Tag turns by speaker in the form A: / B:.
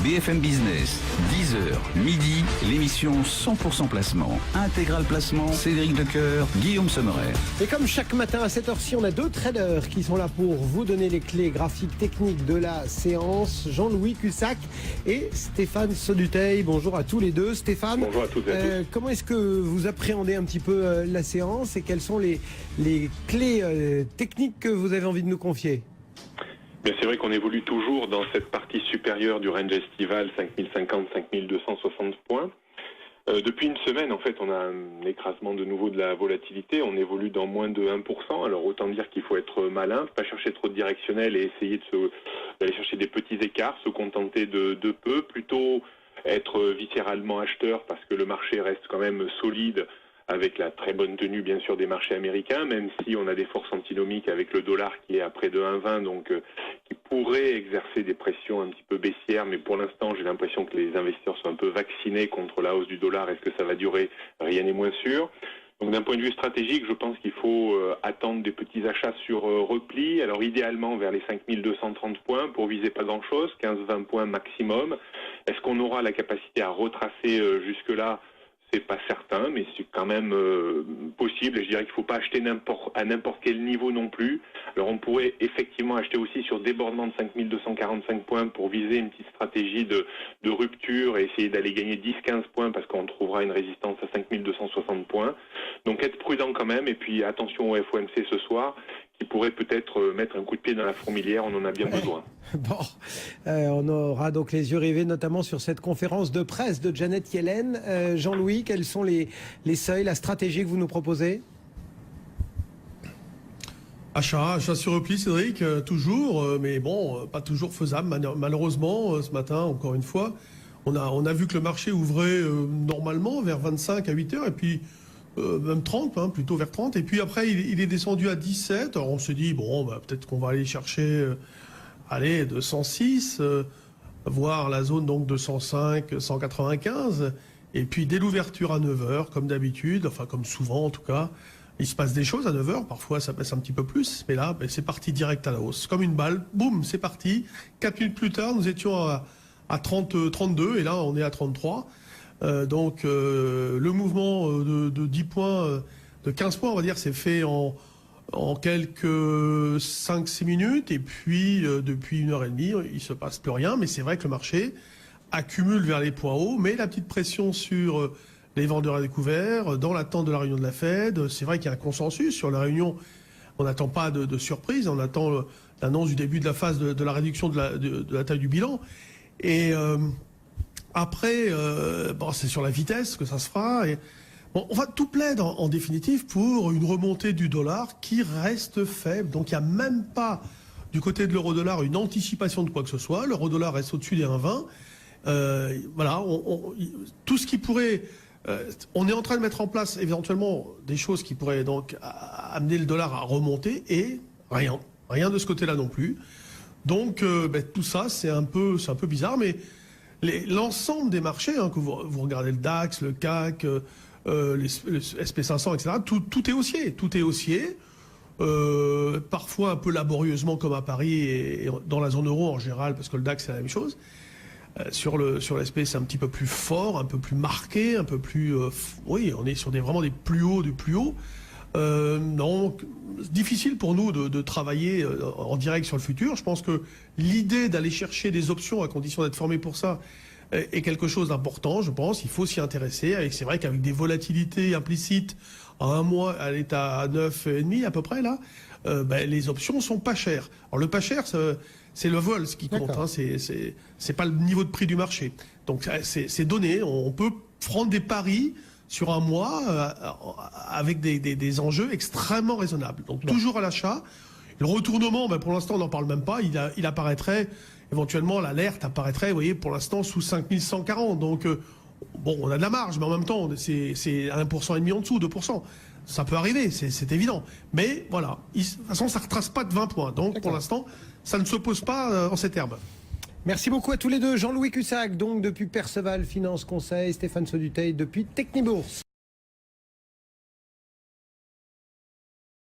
A: BFM Business, 10h, midi, l'émission 100% placement. Intégral placement, Cédric Decoeur, Guillaume Sommerer.
B: Et comme chaque matin à cette heure-ci, on a deux traders qui sont là pour vous donner les clés graphiques techniques de la séance. Jean-Louis Cussac et Stéphane Soduteil. Bonjour à tous les deux. Stéphane,
C: bonjour à toutes et à tous.
B: Comment est-ce que vous appréhendez un petit peu la séance et quelles sont les clés techniques que vous avez envie de nous confier?
C: Bien, c'est vrai qu'on évolue toujours dans cette partie supérieure du range estival, 5050-5260 points. Depuis une semaine, en fait, on a un écrasement de nouveau de la volatilité. On évolue dans moins de 1%. Alors, autant dire qu'il faut être malin, pas chercher trop de directionnel et essayer d'aller chercher des petits écarts, se contenter de peu, plutôt être viscéralement acheteur parce que le marché reste quand même solide, avec la très bonne tenue bien sûr des marchés américains, même si on a des forces antinomiques avec le dollar qui est à près de 1,20, donc qui pourrait exercer des pressions un petit peu baissières, mais pour l'instant j'ai l'impression que les investisseurs sont un peu vaccinés contre la hausse du dollar. Est-ce que ça va durer? Rien n'est moins sûr. Donc d'un point de vue stratégique, je pense qu'il faut attendre des petits achats sur repli, alors idéalement vers les 5230 points pour viser pas grand-chose, 15-20 points maximum. Est-ce qu'on aura la capacité à retracer jusque-là? C'est pas certain, mais c'est quand même possible. Et je dirais qu'il ne faut pas acheter à n'importe quel niveau non plus. Alors on pourrait effectivement acheter aussi sur débordement de 5245 points pour viser une petite stratégie de rupture et essayer d'aller gagner 10-15 points parce qu'on trouvera une résistance à 5260 points. Donc être prudent quand même. Et puis attention au FOMC ce soir, qui pourrait peut-être mettre un coup de pied dans la fourmilière. On en a bien besoin.
B: Bon, on aura donc les yeux rivés notamment sur cette conférence de presse de Janet Yellen. Jean-Louis, quels sont les seuils, la stratégie que vous nous proposez?
D: Achat sur repli, Cédric, toujours, mais bon, pas toujours faisable. Malheureusement, ce matin, encore une fois, on a vu que le marché ouvrait normalement vers 25 à 8 heures, et puis même 30, hein, plutôt vers 30, et puis après, il est descendu à 17. Alors on se dit, bon, bah, peut-être qu'on va aller chercher... de 106, voire la zone donc de 105, 195. Et puis dès l'ouverture à 9h, comme d'habitude, enfin comme souvent en tout cas, il se passe des choses à 9h. Parfois ça baisse un petit peu plus, mais là c'est parti direct à la hausse. Comme une balle, boum, c'est parti. 4 minutes plus tard, nous étions à 32, et là on est à 33. Donc le mouvement de 10 points, de 15 points on va dire, c'est fait en quelques 5-6 minutes, et puis depuis 1h30, il se passe plus rien, mais c'est vrai que le marché accumule vers les points hauts, mais la petite pression sur les vendeurs à découvert, dans l'attente de la réunion de la Fed. C'est vrai qu'il y a un consensus sur la réunion, on n'attend pas de surprise, on attend l'annonce du début de la phase de la réduction de la taille du bilan, et après, bon, c'est sur la vitesse que ça se fera, et bon, on va tout plaide en définitive pour une remontée du dollar qui reste faible. Donc il n'y a même pas du côté de l'euro-dollar une anticipation de quoi que ce soit. L'euro-dollar reste au-dessus des 1,20. Voilà, tout ce qui pourrait... on est en train de mettre en place éventuellement des choses qui pourraient donc amener le dollar à remonter, et rien de ce côté-là non plus. Donc tout ça, c'est un peu bizarre, mais l'ensemble des marchés, hein, que vous regardez le DAX, le CAC... le SP500, etc. Tout est haussier. Parfois un peu laborieusement comme à Paris et dans la zone euro en général, parce que le DAX c'est la même chose. Sur l'SP c'est un petit peu plus fort, un peu plus marqué, un peu plus... oui, on est sur vraiment des plus hauts du plus haut. Donc difficile pour nous de travailler en direct sur le futur. Je pense que l'idée d'aller chercher des options à condition d'être formé pour ça est quelque chose d'important, je pense. Il faut s'y intéresser. C'est vrai qu'avec des volatilités implicites à un mois, elle est à 9,5 à peu près là, les options sont pas chères. Alors le pas cher, c'est le vol ce qui compte, hein, c'est pas le niveau de prix du marché. Donc c'est donné, on peut prendre des paris sur un mois avec des enjeux extrêmement raisonnables. Donc toujours à l'achat. Le retournement, pour l'instant on n'en parle même pas, il apparaîtrait... Éventuellement, l'alerte apparaîtrait, vous voyez, pour l'instant, sous 5140. Donc, bon, on a de la marge, mais en même temps, c'est 1,5% en dessous, 2%. Ça peut arriver, c'est évident. Mais voilà, de toute façon, ça ne retrace pas de 20 points. Donc, pour l'instant, ça ne s'oppose pas en ces termes.
B: Merci beaucoup à tous les deux. Jean-Louis Cussac, donc depuis Perceval Finance Conseil, Stéphane Soduteil depuis Technibourse.